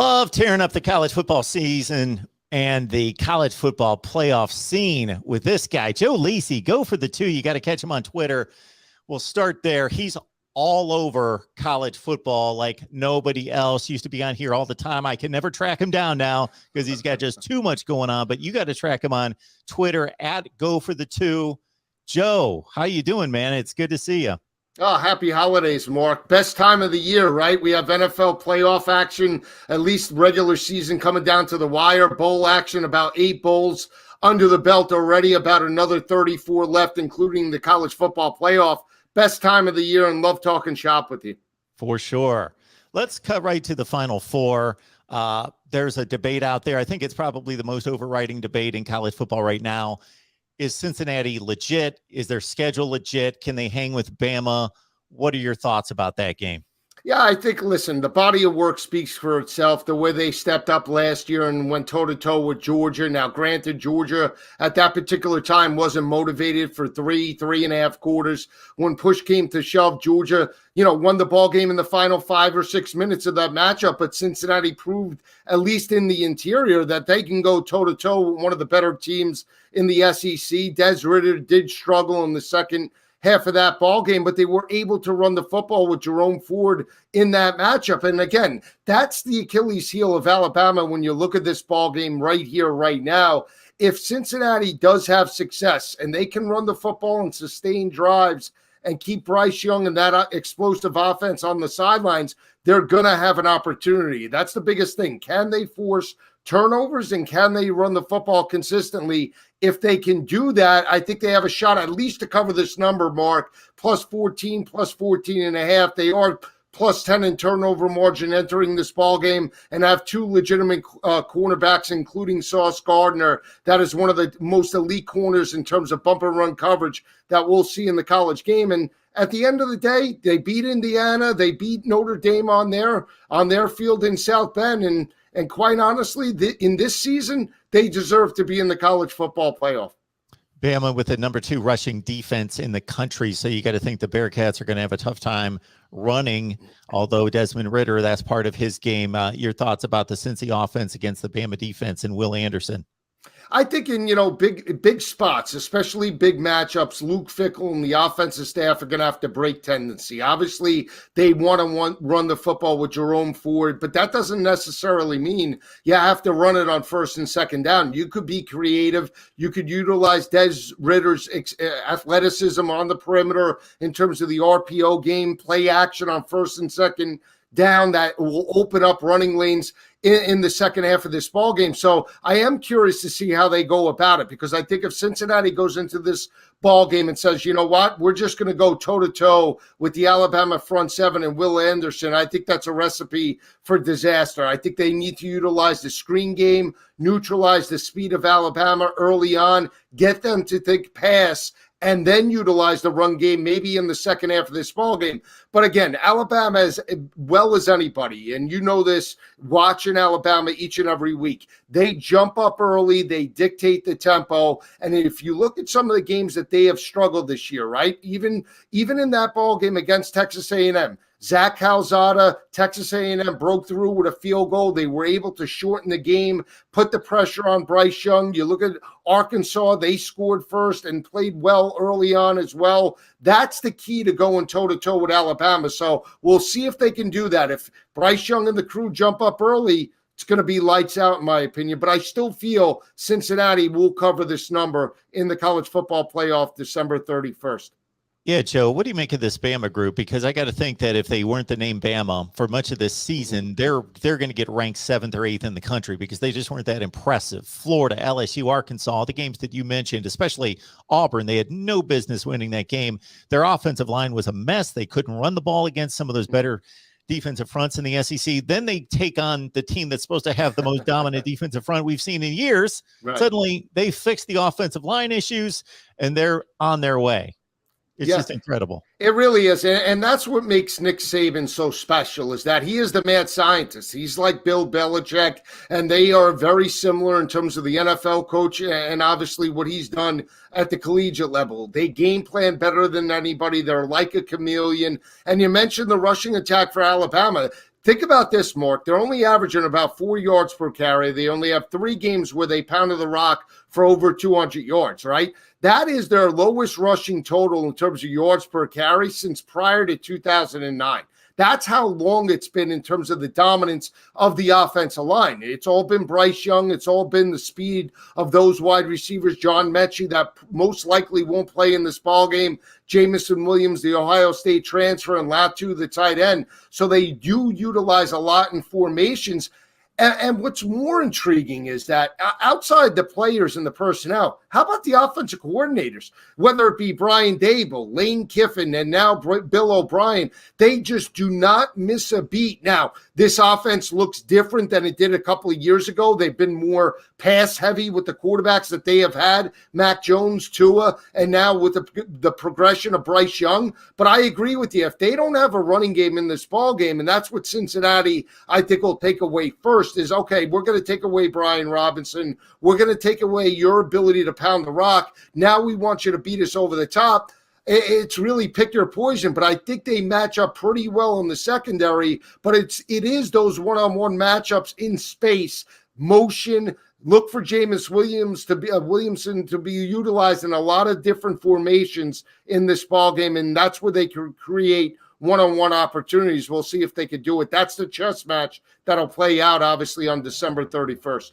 Love tearing up the college football season and the college football playoff scene with this guy, Joe Lisi. Go for the two. You got to catch him on Twitter. We'll start there. He's all over college football like nobody else. Used to be on here all the time. I can never track him down now because he's got just too much going on, but you got to track him on Twitter at Go for the Two. Joe, how you doing, man? It's good to see you. Oh, happy holidays, Mark. Best time of the year, right? We have NFL playoff action, at least regular season coming down to the wire. Bowl action, about 8 bowls under the belt already, about another 34 left, including the college football playoff. Best time of the year, and love talking shop with you. For sure. Let's cut right to the Final Four. There's a debate out there. I think it's probably the most overriding debate in college football right now. Is Cincinnati legit? Is their schedule legit? Can they hang with Bama? What are your thoughts about that game? Yeah, I think, listen, the body of work speaks for itself. The way they stepped up last year and went toe-to-toe with Georgia. Now, granted, Georgia at that particular time wasn't motivated for three and a half quarters. When push came to shove, Georgia, won the ball game in the final 5 or 6 minutes of that matchup. But Cincinnati proved, at least in the interior, that they can go toe-to-toe with one of the better teams in the SEC. Des Ridder did struggle in the second half of that ball game, but they were able to run the football with Jerome Ford in that matchup. And again, that's the Achilles heel of Alabama when you look at this ball game right here, right now. If Cincinnati does have success and they can run the football and sustain drives and keep Bryce Young and that explosive offense on the sidelines, they're going to have an opportunity. That's the biggest thing. Can they force turnovers and can they run the football consistently? If they can do that, I think they have a shot at least to cover this number, Mark, plus 14 and a half. They are plus 10 in turnover margin entering this ball game and have 2 legitimate cornerbacks, including Sauce Gardner. That is one of the most elite corners in terms of bump and run coverage that we'll see in the college game. And at the end of the day, they beat Indiana. They beat Notre Dame on their field in South Bend. And quite honestly, in this season, they deserve to be in the college football playoff. Bama with the number 2 rushing defense in the country. So you got to think the Bearcats are going to have a tough time running, although Desmond Ridder, that's part of his game. Your thoughts about the Cincy offense against the Bama defense and Will Anderson? I think in, big spots, especially big matchups, Luke Fickell and the offensive staff are going to have to break tendency. Obviously, they want to run the football with Jerome Ford, but that doesn't necessarily mean you have to run it on first and second down. You could be creative. You could utilize Des Ridder's athleticism on the perimeter in terms of the RPO game, play action on first and second down that will open up running lanes in the second half of this ball game. So I am curious to see how they go about it, because I think if Cincinnati goes into this ball game and says, you know what, we're just going to go toe-to-toe with the Alabama front seven and Will Anderson, I think that's a recipe for disaster. I think they need to utilize the screen game, neutralize the speed of Alabama early on, get them to think pass, and then utilize the run game maybe in the second half of this ball game. But again, Alabama, as well as anybody, and you know this, watching Alabama each and every week, they jump up early, they dictate the tempo. And if you look at some of the games that they have struggled this year, right? Even in that ball game against Texas A&M, Zach Calzada, Texas A&M broke through with a field goal. They were able to shorten the game, put the pressure on Bryce Young. You look at Arkansas, they scored first and played well early on as well. That's the key to going toe-to-toe with Alabama. So we'll see if they can do that. If Bryce Young and the crew jump up early, it's going to be lights out, in my opinion. But I still feel Cincinnati will cover this number in the college football playoff December 31st. Yeah, Joe, what do you make of this Bama group? Because I got to think that if they weren't the name Bama for much of this season, they're going to get ranked 7th or 8th in the country because they just weren't that impressive. Florida, LSU, Arkansas, the games that you mentioned, especially Auburn, they had no business winning that game. Their offensive line was a mess. They couldn't run the ball against some of those better defensive fronts in the SEC. Then they take on the team that's supposed to have the most dominant defensive front we've seen in years. Right. Suddenly, they fix the offensive line issues, and they're on their way. It's just incredible. It really is. And that's what makes Nick Saban so special, is that he is the mad scientist. He's like Bill Belichick, and they are very similar in terms of the NFL coach and obviously what he's done at the collegiate level. They game plan better than anybody. They're like a chameleon. And you mentioned the rushing attack for Alabama. Think about this, Mark. They're only averaging about 4 yards per carry. They only have 3 games where they pounded the rock for over 200 yards, right? That is their lowest rushing total in terms of yards per carry since prior to 2009. That's how long it's been in terms of the dominance of the offensive line. It's all been Bryce Young. It's all been the speed of those wide receivers. John Mechie, that most likely won't play in this ball game. Jamison Williams, the Ohio State transfer, and Latu, the tight end. So they do utilize a lot in formations. And what's more intriguing is that outside the players and the personnel, how about the offensive coordinators? Whether it be Brian Dable, Lane Kiffin, and now Bill O'Brien, they just do not miss a beat. Now, this offense looks different than it did a couple of years ago. They've been more pass heavy with the quarterbacks that they have had, Mac Jones, Tua, and now with the progression of Bryce Young. But I agree with you. If they don't have a running game in this ball game, and that's what Cincinnati, I think, will take away first, is, okay, we're going to take away Brian Robinson. We're going to take away your ability to pound the rock. Now we want you to beat us over the top. It's really pick your poison, but I think they match up pretty well in the secondary. But it is those one-on-one matchups in space, motion. Look for Jameis Williamson to be utilized in a lot of different formations in this ball game, and that's where they can create one-on-one opportunities. We'll see if they could do it. That's the chess match that'll play out, obviously, on December 31st.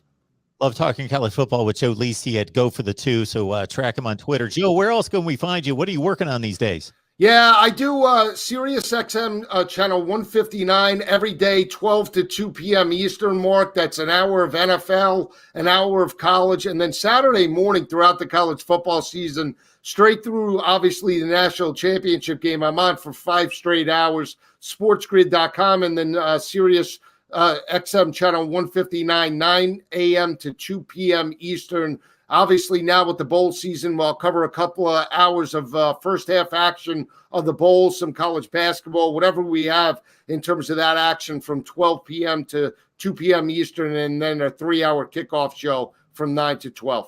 Love talking college football with Joe Lisi at Go for the Two, so track him on Twitter. Joe, where else can we find you? What are you working on these days? Yeah, I do Sirius XM channel 159 every day, 12 to 2 p.m. Eastern, Mark. That's an hour of NFL, an hour of college, and then Saturday morning throughout the college football season, straight through, obviously, the national championship game. I'm on for 5 straight hours, sportsgrid.com, and then Sirius XM channel 159, 9 a.m. to 2 p.m. Eastern. Obviously, now with the bowl season, we'll cover a couple of hours of first half action of the bowl, some college basketball, whatever we have in terms of that action from 12 p.m. to 2 p.m. Eastern, and then a 3-hour kickoff show from 9 to 12.